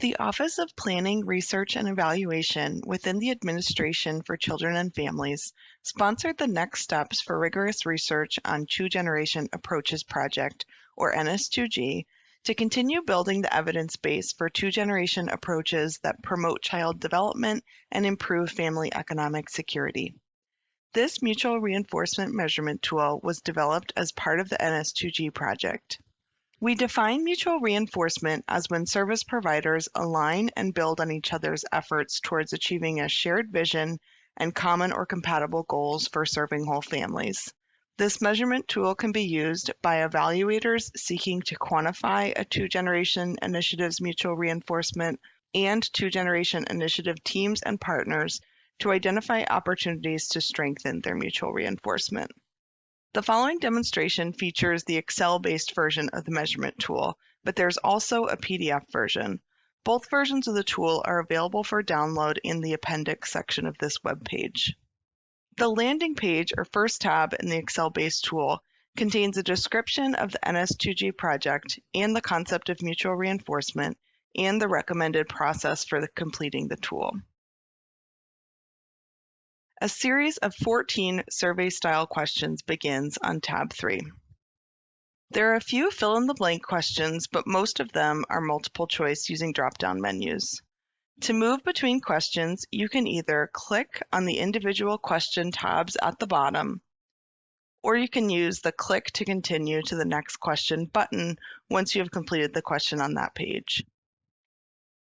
The Office of Planning, Research, and Evaluation within the Administration for Children and Families sponsored the Next Steps for Rigorous Research on Two-Generation Approaches project, or NS2G, to continue building the evidence base for two-generation approaches that promote child development and improve family economic security. This mutual reinforcement measurement tool was developed as part of the NS2G project. We define mutual reinforcement as when service providers align and build on each other's efforts towards achieving a shared vision and common or compatible goals for serving whole families. This measurement tool can be used by evaluators seeking to quantify a two-generation initiative's mutual reinforcement and two-generation initiative teams and partners to identify opportunities to strengthen their mutual reinforcement. The following demonstration features the Excel-based version of the measurement tool, but there's also a PDF version. Both versions of the tool are available for download in the appendix section of this webpage. The landing page, or first tab in the Excel-based tool, contains a description of the NS2G project and the concept of mutual reinforcement and the recommended process for completing the tool. A series of 14 survey-style questions begins on tab 3. There are a few fill-in-the-blank questions, but most of them are multiple choice using drop-down menus. To move between questions, you can either click on the individual question tabs at the bottom, or you can use the Click to Continue to the Next Question button once you have completed the question on that page.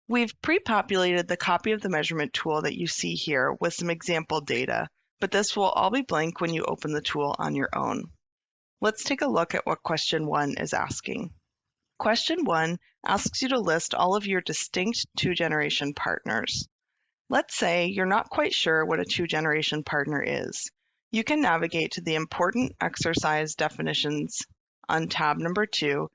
We've pre-populated the copy of the measurement tool that you see here with some example data, but this will all be blank when you open the tool on your own. Let's take a look at what question 1 is asking. Question 1 asks you to list all of your distinct two-generation partners. Let's say you're not quite sure what a two-generation partner is. You can navigate to the Important Exercise Definitions on tab number 2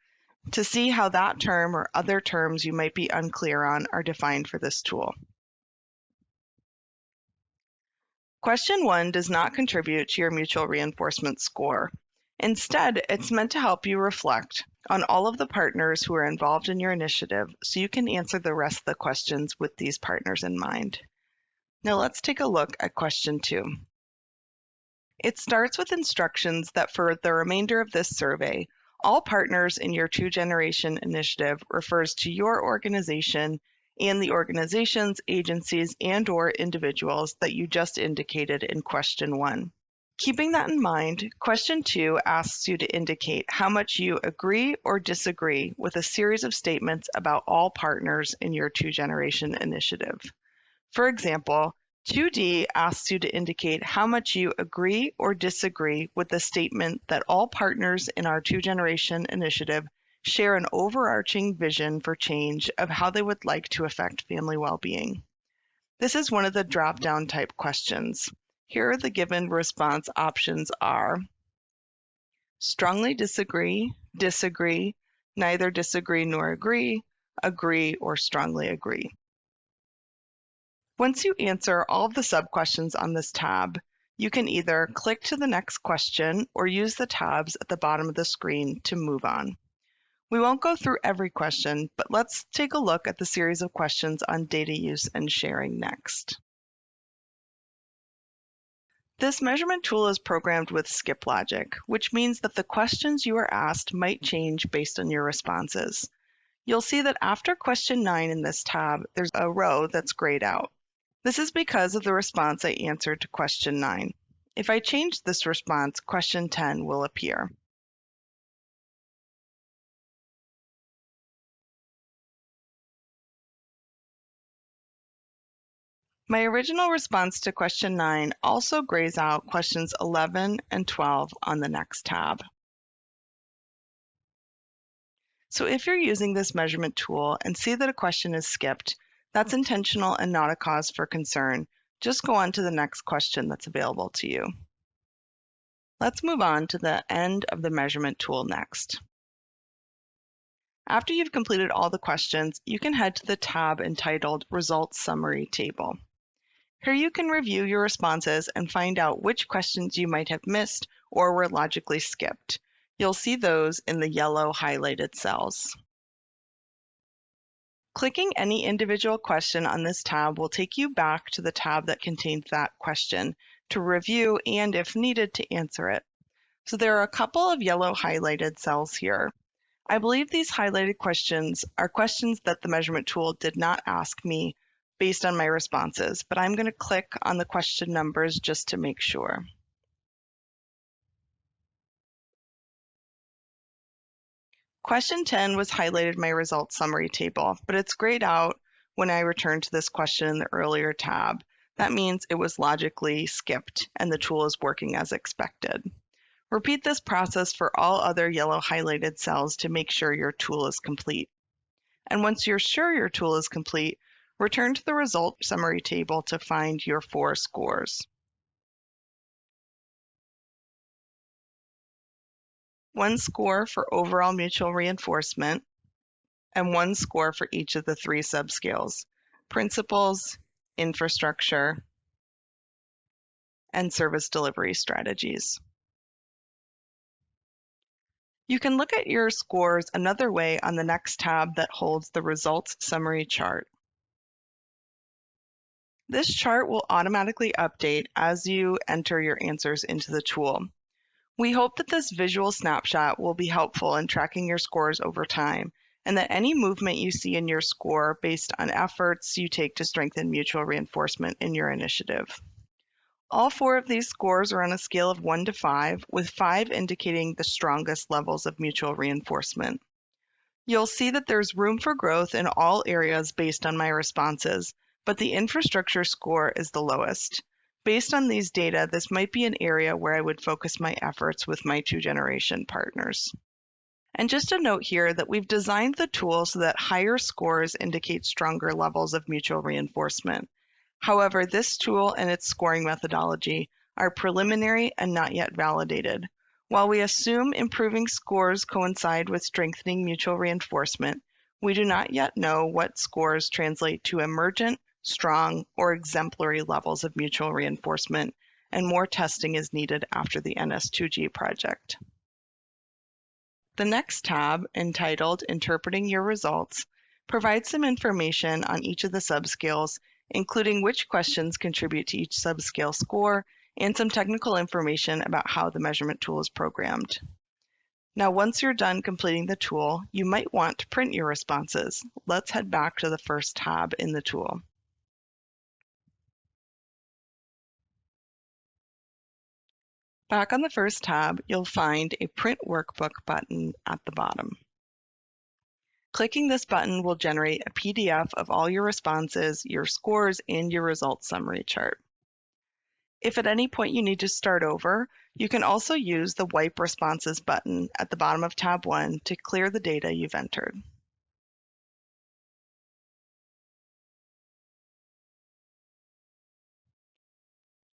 to see how that term or other terms you might be unclear on are defined for this tool. Question 1 does not contribute to your mutual reinforcement score. Instead, it's meant to help you reflect on all of the partners who are involved in your initiative so you can answer the rest of the questions with these partners in mind. Now let's take a look at question 2. It starts with instructions that for the remainder of this survey, all partners in your two-generation initiative refers to your organization and the organizations, agencies, and/or individuals that you just indicated in question 1. Keeping that in mind, question 2 asks you to indicate how much you agree or disagree with a series of statements about all partners in your two-generation initiative. For example, 2D asks you to indicate how much you agree or disagree with the statement that all partners in our two-generation initiative share an overarching vision for change of how they would like to affect family well-being. This is one of the drop-down type questions. Here are the given response options are strongly disagree, disagree, neither disagree nor agree, or strongly agree. Once you answer all of the sub-questions on this tab, you can either click to the next question or use the tabs at the bottom of the screen to move on. We won't go through every question, but let's take a look at the series of questions on data use and sharing next. This measurement tool is programmed with skip logic, which means that the questions you are asked might change based on your responses. You'll see that after question 9 in this tab, there's a row that's grayed out. This is because of the response I answered to question 9. If I change this response, question 10 will appear. My original response to question 9 also grays out questions 11 and 12 on the next tab. So if you're using this measurement tool and see that a question is skipped, that's intentional and not a cause for concern. Just go on to the next question that's available to you. Let's move on to the end of the measurement tool next. After you've completed all the questions, you can head to the tab entitled Results Summary Table. Here you can review your responses and find out which questions you might have missed or were logically skipped. You'll see those in the yellow highlighted cells. Clicking any individual question on this tab will take you back to the tab that contains that question to review and, if needed, to answer it. So there are a couple of yellow highlighted cells here. I believe these highlighted questions are questions that the measurement tool did not ask me based on my responses, but I'm going to click on the question numbers just to make sure. Question 10 was highlighted in my results summary table, but it's grayed out when I return to this question in the earlier tab. That means it was logically skipped and the tool is working as expected. Repeat this process for all other yellow highlighted cells to make sure your tool is complete. And once you're sure your tool is complete, return to the result summary table to find your 4 scores. One score for overall mutual reinforcement, and one score for each of the 3 subscales: principles, infrastructure, and service delivery strategies. You can look at your scores another way on the next tab that holds the results summary chart. This chart will automatically update as you enter your answers into the tool. We hope that this visual snapshot will be helpful in tracking your scores over time, and that any movement you see in your score based on efforts you take to strengthen mutual reinforcement in your initiative. All 4 of these scores are on a scale of 1 to 5, with 5 indicating the strongest levels of mutual reinforcement. You'll see that there's room for growth in all areas based on my responses, but the infrastructure score is the lowest. Based on these data, this might be an area where I would focus my efforts with my 2-generation partners. And just a note here that we've designed the tool so that higher scores indicate stronger levels of mutual reinforcement. However, this tool and its scoring methodology are preliminary and not yet validated. While we assume improving scores coincide with strengthening mutual reinforcement, we do not yet know what scores translate to emergent, strong, or exemplary levels of mutual reinforcement, and more testing is needed after the NS2G project. The next tab, entitled Interpreting Your Results, provides some information on each of the subscales, including which questions contribute to each subscale score, and some technical information about how the measurement tool is programmed. Now, once you're done completing the tool, you might want to print your responses. Let's head back to the first tab in the tool. Back on the first tab, you'll find a Print Workbook button at the bottom. Clicking this button will generate a PDF of all your responses, your scores, and your results summary chart. If at any point you need to start over, you can also use the Wipe Responses button at the bottom of tab 1 to clear the data you've entered.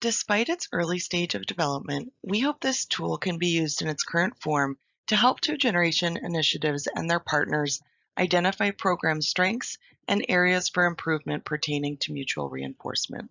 Despite its early stage of development, we hope this tool can be used in its current form to help 2-generation initiatives and their partners identify program strengths and areas for improvement pertaining to mutual reinforcement.